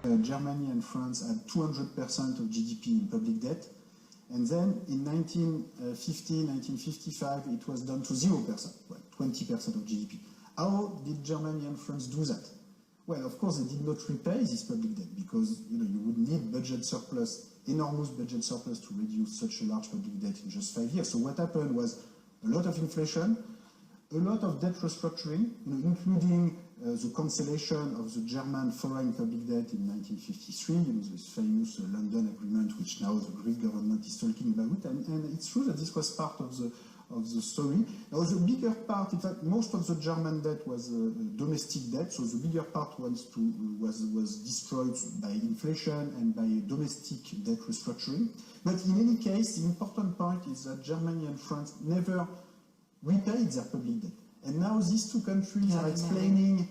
Germany and France had 200% of GDP in public debt, and then in 1950, 1955, it was down to 0%, well, 20% of GDP. How did Germany and France do that? Well, of course, they did not repay this public debt because you would need budget surplus, enormous budget surplus to reduce such a large public debt in just 5 years. So what happened was a lot of inflation, a lot of debt restructuring, including the cancellation of the German foreign public debt in 1953, this famous London Agreement, which now the Greek government is talking about. And it's true that this was part of the story. Now, the bigger part, in fact, most of the German debt was domestic debt, so the bigger part was destroyed by inflation and by domestic debt restructuring. But in any case, the important point is that Germany and France never repaid their public debt. And now these two countries are explaining,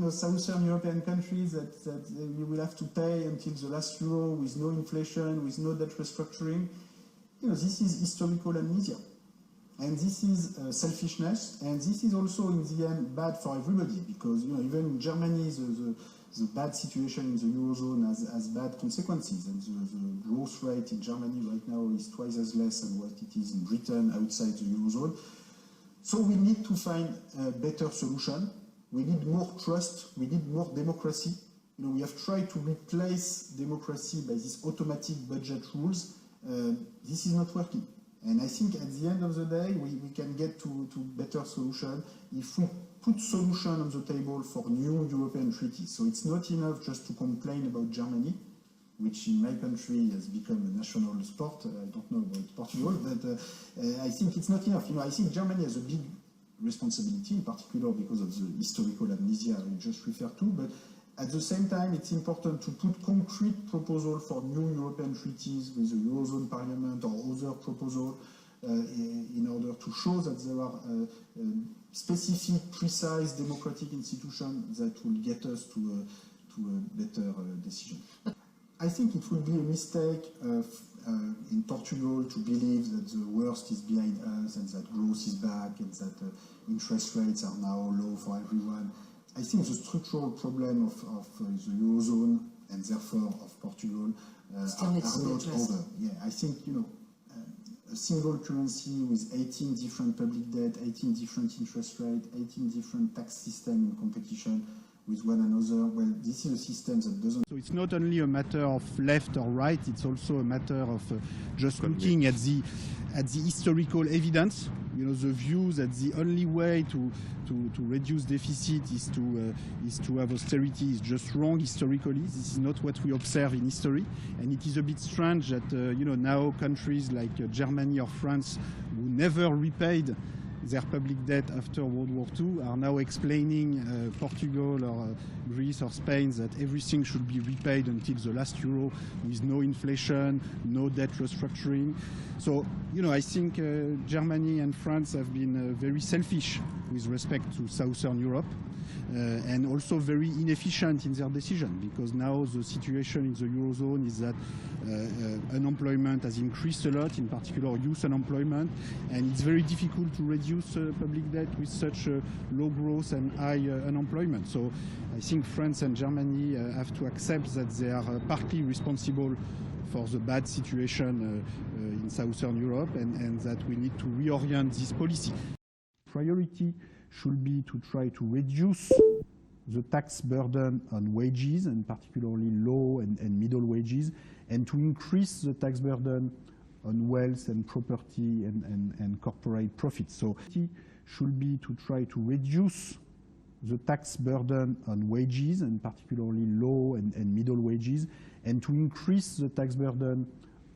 Southern European countries that you will have to pay until the last euro with no inflation, with no debt restructuring. This is historical amnesia. And this is selfishness. And this is also, in the end, bad for everybody because, even in Germany, the bad situation in the Eurozone has bad consequences. And the growth rate in Germany right now is twice as less than what it is in Britain outside the Eurozone. So we need to find a better solution. We need more trust. We need more democracy. We have tried to replace democracy by these automatic budget rules. This is not working. And I think at the end of the day, we can get to better solution if we put solution on the table for new European treaties. So it's not enough just to complain about Germany, which in my country has become a national sport. I don't know about Portugal, but I think it's not enough. I think Germany has a big responsibility, in particular because of the historical amnesia I just referred to, but at the same time, it's important to put concrete proposals for new European treaties with the Eurozone Parliament or other proposals in order to show that there are specific, precise democratic institutions that will get us to a better decision. I think it would be a mistake in Portugal to believe that the worst is behind us and that growth is back and that interest rates are now low for everyone. I think the structural problem of the Eurozone and therefore of Portugal are not over. Yeah, I think, a single currency with 18 different public debt, 18 different interest rates, 18 different tax systems in competition with one another. Well, this is a system that doesn't. So it's not only a matter of left or right, it's also a matter of just looking at the historical evidence. The view that the only way to reduce deficit is to have austerity is just wrong historically. This is not what we observe in history, and it is a bit strange that now countries like Germany or France, who never repaid their public debt after World War II, are now explaining Portugal or Greece or Spain that everything should be repaid until the last euro with no inflation, no debt restructuring. So, I think Germany and France have been very selfish with respect to Southern Europe. And also very inefficient in their decision, because now the situation in the Eurozone is that unemployment has increased a lot, in particular youth unemployment, and it's very difficult to reduce public debt with such low growth and high unemployment. So I think France and Germany have to accept that they are partly responsible for the bad situation in Southern Europe, and that we need to reorient this policy. Priority should be to try to reduce the tax burden on wages, and particularly low and middle wages, and to increase the tax burden on wealth and property and corporate profits. So should be to try to reduce the tax burden on wages, and particularly low and middle wages, and to increase the tax burden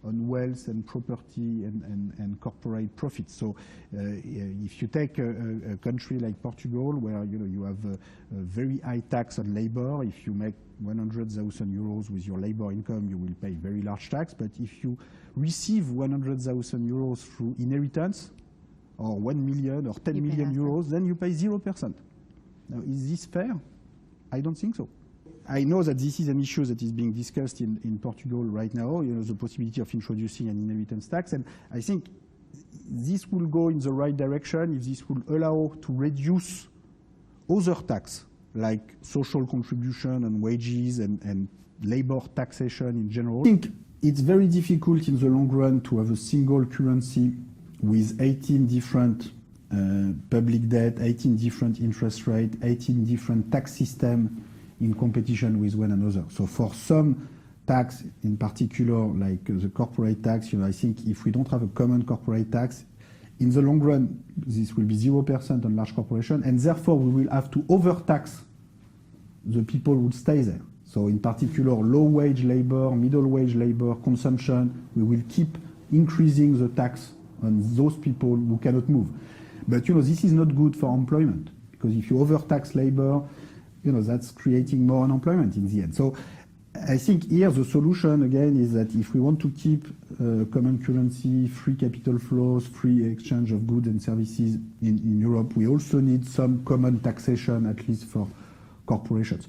on wealth and property and corporate profits. So if you take a country like Portugal, where you have a very high tax on labor, if you make 100,000 euros with your labor income, you will pay very large tax. But if you receive 100,000 euros through inheritance, or 1 million or 10 million euros, then you pay 0%. Now, is this fair? I don't think so. I know that this is an issue that is being discussed in Portugal right now, the possibility of introducing an inheritance tax, and I think this will go in the right direction if this will allow to reduce other tax like social contribution and wages and labor taxation in general. I think it's very difficult in the long run to have a single currency with 18 different public debt, 18 different interest rates, 18 different tax systems in competition with one another. So for some tax, in particular, like the corporate tax, I think if we don't have a common corporate tax, in the long run, this will be 0% on large corporations, and therefore we will have to overtax the people who stay there. So in particular, low-wage labor, middle-wage labor, consumption, we will keep increasing the tax on those people who cannot move. But, this is not good for employment, because if you overtax labor, that's creating more unemployment in the end. So I think here the solution, again, is that if we want to keep common currency, free capital flows, free exchange of goods and services in Europe, we also need some common taxation, at least for corporations.